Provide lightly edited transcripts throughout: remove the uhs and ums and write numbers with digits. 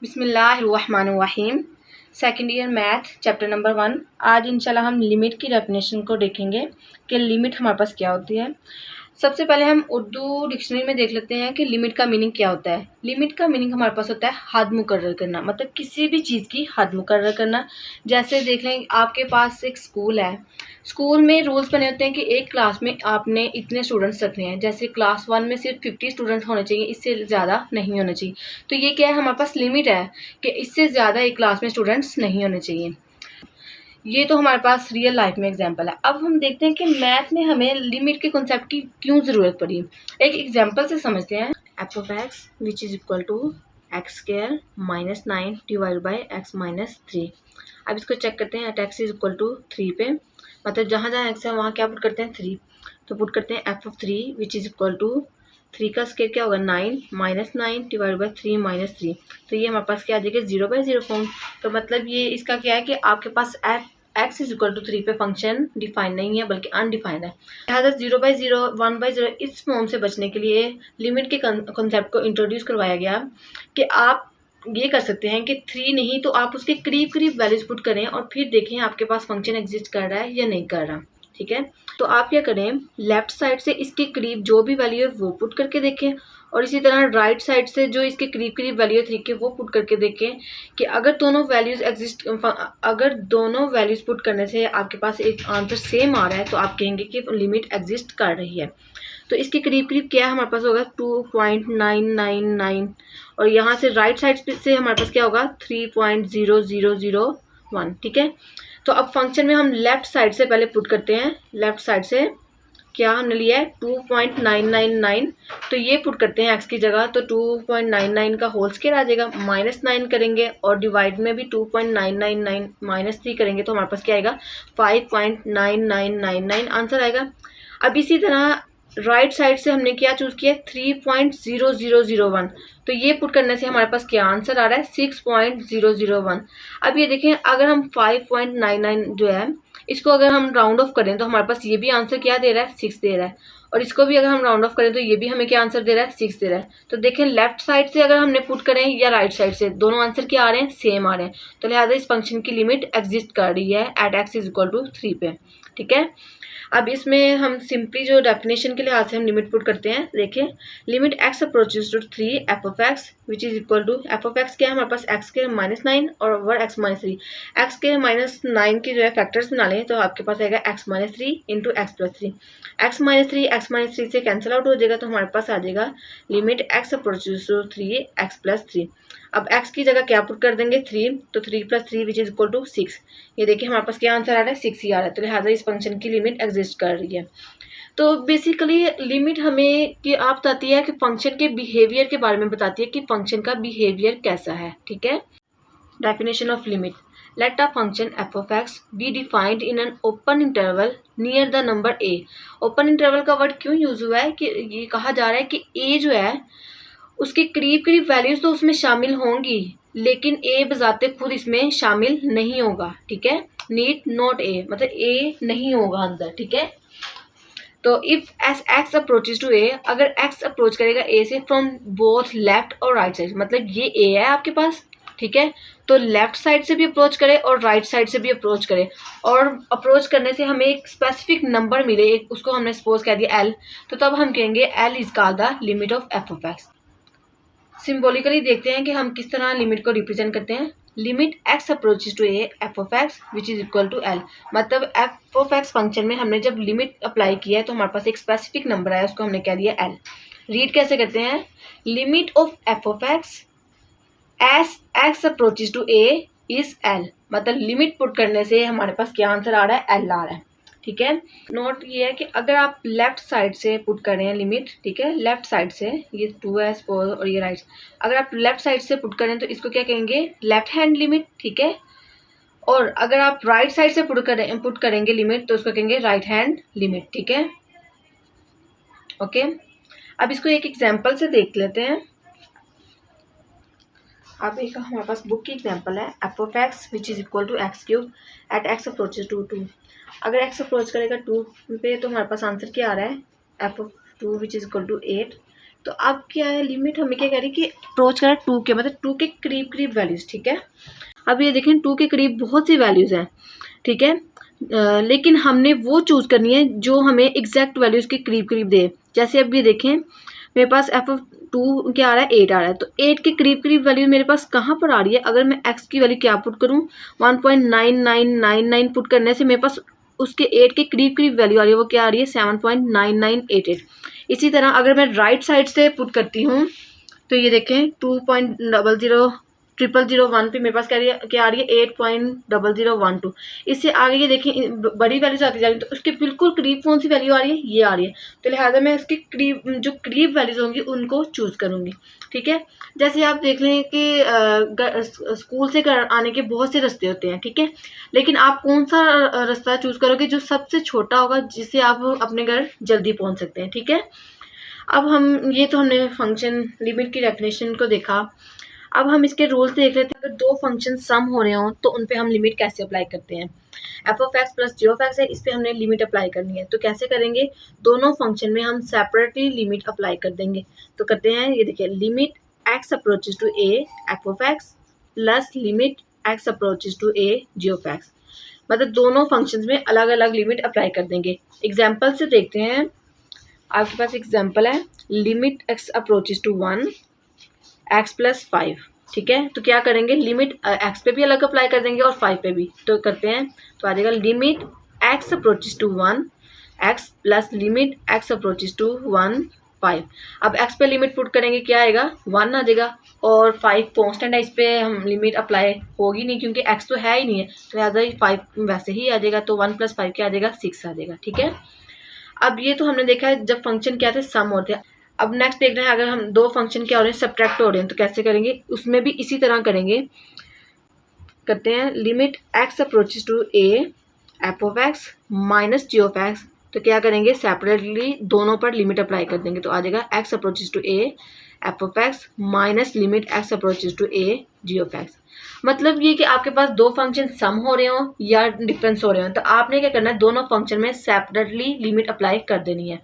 बिस्मिल्लाहिर्रहमानिर्रहीम। Second year math chapter number 1। आज इंशाल्लाह हम लिमिट की डेफिनेशन को देखेंगे कि लिमिट हमारे पास क्या होती है। सबसे पहले हम उर्दू डिक्शनरी में देख लेते हैं कि लिमिट का मीनिंग क्या होता है। लिमिट का मीनिंग हमारे पास होता है हद मुकर्रर करना, मतलब किसी भी चीज़ की हद मुकर्रर करना। जैसे देख लें, आपके पास एक स्कूल है, स्कूल में रूल्स बने होते हैं कि एक क्लास में आपने इतने स्टूडेंट्स रखने हैं। जैसे क्लास 1 में सिर्फ 50 स्टूडेंट होने चाहिए, इससे ज़्यादा नहीं होने चाहिए। तो ये क्या है, हमारे पास लिमिट है कि इससे ज़्यादा एक क्लास में स्टूडेंट्स नहीं होने चाहिए। ये तो हमारे पास रियल लाइफ में एग्जांपल है। अब हम देखते हैं कि मैथ में हमें लिमिट के कॉन्सेप्ट की क्यों ज़रूरत पड़ी। एक एग्जांपल से समझते हैं। F of x which is equal to x square minus 9 divide by x minus 3। अब इसको चेक करते हैं। At x is equal to 3 पे, मतलब जहाँ जहाँ एक्स है वहाँ क्या पुट करते हैं 3। तो पुट करते हैं f of 3 which is equal to 3 का स्क्वायर क्या होगा 9 माइनस 9 डिवाइड बाई 3 माइनस 3। तो ये हमारे पास क्या आ जाएगा 0/0 फॉर्म। तो मतलब ये इसका क्या है कि आपके पास एक्स इज इक्वल टू 3 पे फंक्शन डिफाइन नहीं है बल्कि अनडिफाइंड है। लिहाजा 0/0 1/0 इस फॉर्म से बचने के लिए लिमिट के कॉन्सेप्ट को इंट्रोड्यूस करवाया गया कि आप ये कर सकते हैं कि 3 नहीं तो आप उसके करीब करीब वैल्यूज पुट करें और फिर देखें आपके पास फंक्शन एग्जिस्ट कर रहा है या नहीं कर रहा। ठीक है, तो आप क्या करें, लेफ्ट साइड से इसके करीब जो भी वैल्यू है वो पुट करके देखें और इसी तरह राइट साइड से जो इसके करीब करीब वैल्यू है 3 के वो पुट करके देखें कि अगर दोनों वैल्यूज पुट करने से आपके पास एक आंसर सेम आ रहा है तो आप कहेंगे कि लिमिट एग्जिस्ट कर रही है। तो इसके करीब करीब क्या हमारे पास होगा 2.999 और यहाँ से राइट साइड से हमारे पास क्या होगा 3.0001। ठीक है, तो अब फंक्शन में हम लेफ्ट साइड से पहले पुट करते हैं। लेफ्ट साइड से क्या हमने लिया है 2.999, तो ये पुट करते हैं एक्स की जगह। तो 2.99 का होल स्क्वायर आ जाएगा, माइनस 9 करेंगे और डिवाइड में भी 2.999 माइनस 3 करेंगे तो हमारे पास क्या आएगा 5.9999 आंसर आएगा। अब इसी तरह राइट साइड से हमने क्या चूज किया 3.0001, तो ये पुट करने से हमारे पास क्या आंसर आ रहा है 6.001। अब ये देखें, अगर हम 5.99 जो है इसको अगर हम राउंड ऑफ करें तो हमारे पास ये भी आंसर क्या दे रहा है 6 दे रहा है और इसको भी अगर हम राउंड ऑफ करें तो ये भी हमें क्या आंसर दे रहा है 6 दे रहा है। तो देखें लेफ्ट साइड से अगर हमने पुट करें या राइट साइड से, दोनों आंसर क्या आ रहे हैं सेम आ रहे हैं। तो लिहाजा इस फंक्शन की लिमिट एग्जिस्ट कर रही है at x is equal to 3 पे। ठीक है, अब इसमें हम सिंपली जो डेफिनेशन के लिहाज से हम लिमिट पुट करते हैं। देखें, limit x approaches to 3 f of x which is equal to f of x क्या है हमारे पास एक्स के माइनस 9 और ओवर एक्स माइनस 3। एक्स के माइनस 9 की जो है फैक्टर्स बना लें तो आपके पास आएगा x minus 3 into x plus 3। X minus 3 से कैंसिल आउट हो जाएगा तो हमारे पास आ जाएगा limit x approaches to 3 x plus 3। अब x की जगह क्या पुट कर देंगे 3, तो 3 + 3 विच इज इक्वल टू 6। ये देखिए हमारे पास क्या आंसर आ रहा है 6 ही आ रहा है। तो लिहाजा इस फंक्शन की लिमिट एग्जिस्ट कर रही है। तो बेसिकली लिमिट हमें कि आप बताती है कि फंक्शन के बिहेवियर के बारे में बताती है कि फंक्शन का बिहेवियर कैसा है। ठीक है, definition of limit, let a function f of x be defined in an open interval near the number a. Open interval का वर्ड क्यों यूज हुआ है कि ये कहा जा रहा है कि ए जो है उसके करीब करीब वैल्यूज तो उसमें शामिल होंगी लेकिन ए बजाते खुद इसमें शामिल नहीं होगा। ठीक है, नीट नॉट ए, मतलब ए नहीं होगा अंदर। ठीक है, तो if as x approaches to a, अगर एक्स अप्रोच करेगा ए से फ्रॉम बोथ लेफ्ट और राइट साइड, मतलब ये ए है आपके पास। ठीक है, तो लेफ्ट साइड से भी अप्रोच करे और राइट साइड से भी अप्रोच करे और अप्रोच करने से हमें एक स्पेसिफिक नंबर मिले, एक उसको हमने सपोज कह दिया एल, तो तब हम कहेंगे L is called the limit of f of x. Symbolically देखते हैं कि हम किस तरह लिमिट को रिप्रेजेंट करते हैं। Limit x approaches to a f of x which is equal to l, मतलब एफ ऑफ एक्स फंक्शन में हमने जब लिमिट अप्लाई किया है तो हमारे पास एक स्पेसिफिक नंबर है, उसको हमने कह दिया एल। रीड कैसे करते हैं, limit of f of x as x approaches to a is l, मतलब लिमिट पुट करने से हमारे पास क्या आंसर आ रहा है एल आ रहा है। ठीक है, नोट ये है कि अगर आप लेफ्ट साइड से पुट कर रहे हैं लिमिट, ठीक है, लेफ्ट साइड से ये 2 है सपोज और ये राइट, अगर आप लेफ्ट साइड से पुट करें तो इसको क्या कहेंगे लेफ्ट हैंड लिमिट। ठीक है, और अगर आप राइट साइड से पुट करेंगे लिमिट तो उसको कहेंगे राइट हैंड लिमिट। ठीक है, ओके, अब इसको एक एग्जाम्पल से देख लेते हैं। अब एक हमारे पास बुक की एग्जाम्पल है f of x which is equal to x cube at x approaches to 2। अगर x अप्रोच करेगा 2 पे तो हमारे पास आंसर क्या आ रहा है f of 2 which is equal to 8 तो अब क्या है, लिमिट हमें क्या कह रही है कि अप्रोच कर रहा है 2 के, मतलब 2 के करीब करीब वैल्यूज़, ठीक है। अब ये देखें 2 के करीब बहुत सी वैल्यूज़ हैं, ठीक है। लेकिन हमने वो चूज़ करनी है जो हमें एग्जैक्ट वैल्यूज़ के करीब करीब दे। जैसे अब ये देखें मेरे पास f(2) क्या आ रहा है, 8 आ रहा है, तो 8 के करीब करीब वैल्यू मेरे पास कहाँ पर आ रही है। अगर मैं x की वैल्यू क्या पुट करूँ, 1.9999 पुट करने से मेरे पास उसके 8 के करीब करीब वैल्यू आ रही है, वो क्या आ रही है, 7.9988। इसी तरह अगर मैं राइट साइड से पुट करती हूँ तो ये देखें 2.00001 पे मेरे पास क्या आ रही है 8.0012। इससे आगे ये देखें बड़ी वैल्यूज आती जा रही है, तो उसके बिल्कुल करीब कौन सी वैल्यू आ रही है, ये आ रही है। तो लिहाजा मैं इसके करीब जो करीब वैल्यूज होंगी उनको चूज़ करूँगी, ठीक है। जैसे आप देख लें कि स्कूल से घर आने के बहुत से रास्ते होते हैं, ठीक है, लेकिन आप कौन सा रास्ता चूज़ करोगे जो सबसे छोटा होगा, जिससे आप अपने घर जल्दी पहुँच सकते हैं, ठीक है। अब हम ये तो हमने फंक्शन लिमिट की डेफिनेशन को देखा। अब हम इसके रूल्स देख लेते हैं। अगर दो फंक्शन सम हो रहे हों तो उन पे हम लिमिट कैसे अप्लाई करते हैं। f(x) प्लस g(x) है, इस पे हमने लिमिट अप्लाई करनी है, तो कैसे करेंगे, दोनों फंक्शन में हम सेपरेटली लिमिट अप्लाई कर देंगे। तो करते हैं, ये देखिए limit x approaches to a f(x) plus limit x approaches to a g(x), मतलब दोनों फंक्शंस में अलग अलग लिमिट अप्लाई कर देंगे। एग्जाम्पल से देखते हैं, आपके पास एग्जाम्पल है limit x approaches to 1 x plus 5, ठीक है। तो क्या करेंगे, लिमिट x पे भी अलग अप्लाई कर देंगे और 5 पे भी। तो करते हैं, तो आ जाएगा limit x approaches to 1 x plus limit x approaches to 1 5। अब x पे लिमिट पुट करेंगे, क्या आएगा 1 आ जाएगा, और 5 कॉन्स्टेंट है, इस पे हम लिमिट अप्लाई होगी नहीं क्योंकि x तो है ही नहीं है, तो लिहाजा 5 वैसे ही आ जाएगा। तो 1 प्लस 5 क्या आ जाएगा, 6 आ जाएगा, ठीक है। अब ये तो हमने देखा है जब फंक्शन क्या थे, सम होते हैं। अब नेक्स्ट देख रहे हैं, अगर हम दो फंक्शन क्या हो रहे हैं, सब्ट्रैक्ट हो रहे हैं, तो कैसे करेंगे, उसमें भी इसी तरह करेंगे। करते हैं limit x approaches to a f(x) minus g(x), तो क्या करेंगे, सेपरेटली दोनों पर लिमिट अप्लाई कर देंगे। तो आ जाएगा x approaches to a f(x) minus limit x approaches to a g(x). मतलब ये कि आपके पास दो फंक्शन सम हो रहे हो या डिफरेंस हो रहे हो, तो आपने क्या करना है, दोनों फंक्शन में सेपरेटली लिमिट अप्लाई कर देनी है।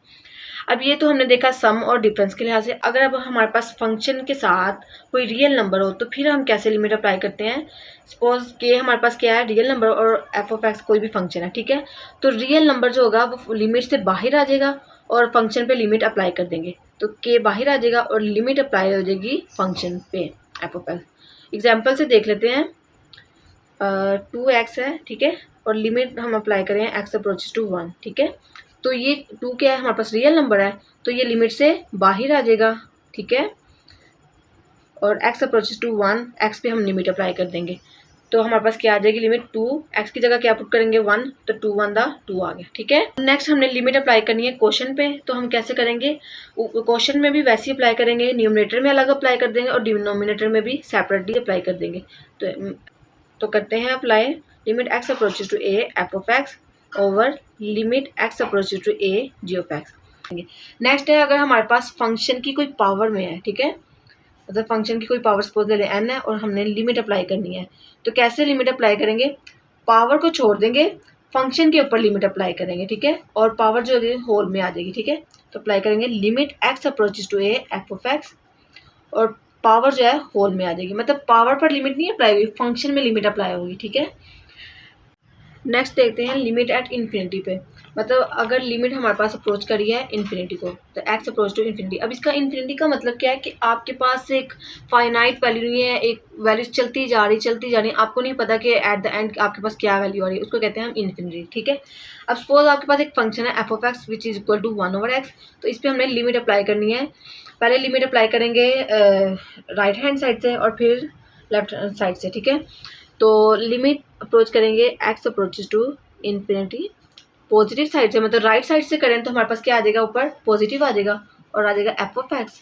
अब ये तो हमने देखा सम और डिफरेंस के लिहाज से। अगर अब हमारे पास फंक्शन के साथ कोई रियल नंबर हो तो फिर हम कैसे लिमिट अप्लाई करते हैं। सपोज के हमारे पास क्या है, रियल नंबर और f(x) कोई भी फंक्शन है, ठीक है। तो रियल नंबर जो होगा वो लिमिट से बाहर आ जाएगा और फंक्शन पे लिमिट अप्लाई कर देंगे, तो के बाहर आ जाएगा और लिमिट अप्लाई हो जाएगी फंक्शन पे f(x). एग्जाम्पल से देख लेते हैं, 2x है, ठीक है, और लिमिट हम अप्लाई करें x अप्रोचेज टू 1, ठीक है। तो ये 2 क्या है, हमारे पास रियल नंबर है, तो ये लिमिट से बाहर आ जाएगा, ठीक है, और x अप्रोचेज टू 1 x पे हम लिमिट अप्लाई कर देंगे, तो हमारे पास क्या आ जाएगी लिमिट 2, x की जगह क्या पुट करेंगे 1, तो 2 1 2 आ गया, ठीक है। नेक्स्ट हमने लिमिट अप्लाई करनी है क्वोशन पे, तो हम कैसे करेंगे, क्वोशन में भी वैसे ही अप्लाई करेंगे, न्यूमरेटर में अलग अप्लाई कर देंगे और डिनोमिनेटर में भी सेपरेटली अप्लाई कर देंगे। तो करते हैं apply limit x approaches to a f(x) over limit x approaches to a g(x). Next है, अगर हमारे पास फंक्शन की कोई पावर में है, ठीक है, मतलब फंक्शन की कोई पावर सपोज ले लें n है और हमने लिमिट अप्लाई करनी है, तो कैसे लिमिट अप्लाई करेंगे, पावर को छोड़ देंगे, फंक्शन के ऊपर लिमिट अप्लाई करेंगे, ठीक है, और पावर जो है होल में आ जाएगी, ठीक है। तो अप्लाई करेंगे limit x approaches to a f(x) और पावर जो है होल में आ जाएगी, मतलब पावर पर लिमिट नहीं अप्लाई होगी, फंक्शन में लिमिट अप्लाई होगी, ठीक है। नेक्स्ट देखते हैं लिमिट एट इन्फिनिटी पे, मतलब अगर लिमिट हमारे पास अप्रोच करी है इन्फिनिटी को, तो x अप्रोच टू इन्फिनिटी। अब इसका इन्फिनिटी का मतलब क्या है कि आपके पास एक फाइनाइट वैल्यू नहीं है, एक वैल्यू चलती जा रही, आपको नहीं पता कि एट द एंड आपके पास क्या वैल्यू आ रही है, उसको कहते हैं हम इन्फिनिटी, ठीक है। अब सपोज आपके पास एक फंक्शन है f(x) which is equal to 1/x, तो इस पर हमने लिमिट अप्लाई करनी है। पहले लिमिट अप्लाई करेंगे राइट हैंड साइड से और फिर लेफ्ट साइड से, ठीक है। तो लिमिट अप्रोच करेंगे x approaches to infinity positive side से, मतलब राइट साइड से करें तो हमारे पास क्या आ जाएगा, ऊपर पॉजिटिव आ जाएगा और आ जाएगा f(x)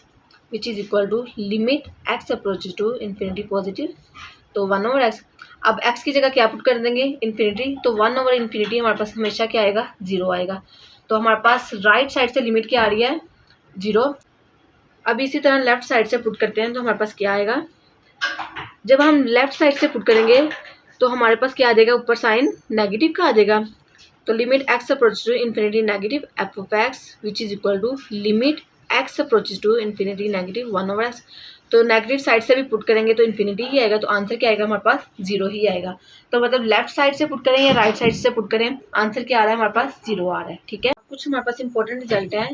which is equal to limit x approaches to infinity positive, तो 1/x। अब x की जगह क्या पुट कर देंगे, इन्फिनिटी, तो 1/इन्फिनिटी हमारे पास हमेशा क्या आएगा, 0 आएगा। तो हमारे पास राइट साइड से लिमिट क्या आ रही है, 0। अब इसी तरह लेफ्ट साइड से पुट करते हैं, तो हमारे पास क्या आएगा, जब हम लेफ्ट साइड से पुट करेंगे तो हमारे पास क्या आ जाएगा, ऊपर साइन नेगेटिव का आ जाएगा। तो limit x approach to infinity negative f(x) which is equal to limit x approaches to infinity negative 1/x। तो नेगेटिव साइड से भी पुट करेंगे तो इन्फिनिटी ही आएगा, तो आंसर क्या आएगा हमारे पास 0 ही आएगा। तो मतलब लेफ्ट साइड से पुट करें या राइट साइड से पुट करें, आंसर क्या आ रहा है हमारे पास 0 आ रहा है। ठीक है, कुछ हमारे पास इंपॉर्टेंट रिजल्ट है।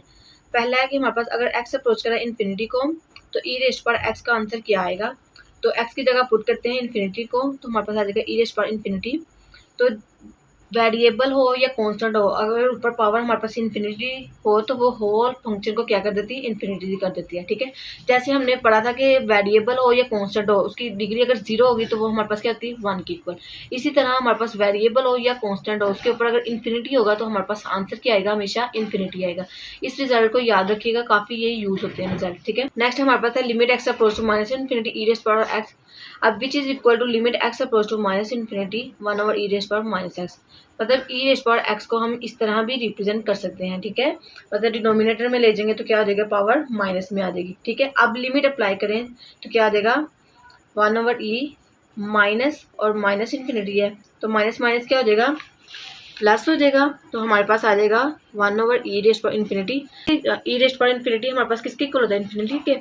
पहला है कि हमारे पास अगर x अप्रोच करें इन्फिनिटी को तो e रेस्ट पर x का आंसर क्या आएगा। तो x की जगह पुट करते हैं इन्फिनिटी को, तो हमारे पास आ जाएगा e रेस्ट पर इन्फिनिटी। तो वेरिएबल हो या कांस्टेंट हो, अगर ऊपर पावर हमारे पास इन्फिनिटी हो तो वो होल फंक्शन को क्या कर देती है, इन्फिनिटी कर देती है। ठीक है, जैसे हमने पढ़ा था कि वेरिएबल हो या कांस्टेंट हो उसकी डिग्री अगर 0 होगी तो वो हमारे पास क्या होती है 1 की इक्वल। इसी तरह हमारे पास वेरिएबल हो या कांस्टेंट हो उसके ऊपर अगर इन्फिनिटी होगा तो हमारे पास आंसर क्या आएगा, हमेशा इन्फिनिटी आएगा। इस रिजल्ट को याद रखिएगा, काफ़ी ये यूज होते हैं रिजल्ट। ठीक है, नेक्स्ट हमारे पास है limit x approach to minus infinity e raise power x. अब which is equal to limit x approach to minus infinity 1/e power minus x. मतलब e पावर एक्स को हम इस तरह भी रिप्रेजेंट कर सकते हैं। ठीक है, मतलब डिनोमिनेटर में ले जाएंगे तो क्या हो जाएगा, पावर माइनस में आ जाएगी। ठीक है, अब लिमिट अप्लाई करें तो क्या आ जाएगा 1/e माइनस, और माइनस इन्फिनिटी है तो माइनस माइनस क्या हो जाएगा, प्लस हो जाएगा। तो हमारे पास आ जाएगा 1/e power infinity. e power infinity हमारे पास किसके इक्वल होता है, इन्फिनिटी के।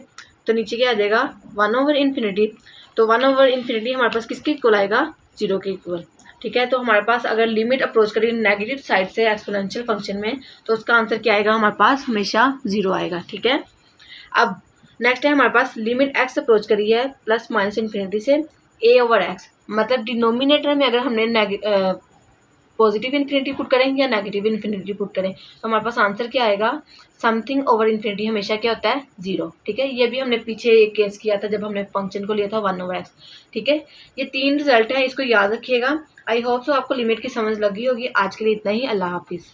तो नीचे क्या आ जाएगा 1/इन्फिनिटी। तो 1/इन्फिनिटी हमारे पास किसके इक्वल आएगा, 0 के इक्वल। ठीक है, तो हमारे पास अगर लिमिट अप्रोच करें नेगेटिव साइड से एक्सपोनेंशियल फंक्शन में तो उसका आंसर क्या आएगा, हमारे पास हमेशा 0 आएगा। ठीक है, अब नेक्स्ट है हमारे पास लिमिट एक्स अप्रोच करी है प्लस माइनस इन्फिनिटी से a/x। मतलब डिनोमिनेटर में अगर हमने पॉजिटिव इन्फिनिटी पुट करें या नेगेटिव इन्फिनिटी पुट करें तो हमारे पास आंसर क्या आएगा, समथिंग ओवर इन्फिनिटी हमेशा क्या होता है 0। ठीक है, ये भी हमने पीछे एक केस किया था जब हमने फंक्शन को लिया था 1/x। ठीक है, ये 3 रिजल्ट है, इसको याद रखिएगा। आई होप सो आपको लिमिट की समझ लगी होगी। आज के लिए इतना ही, अल्लाह हाफिज़।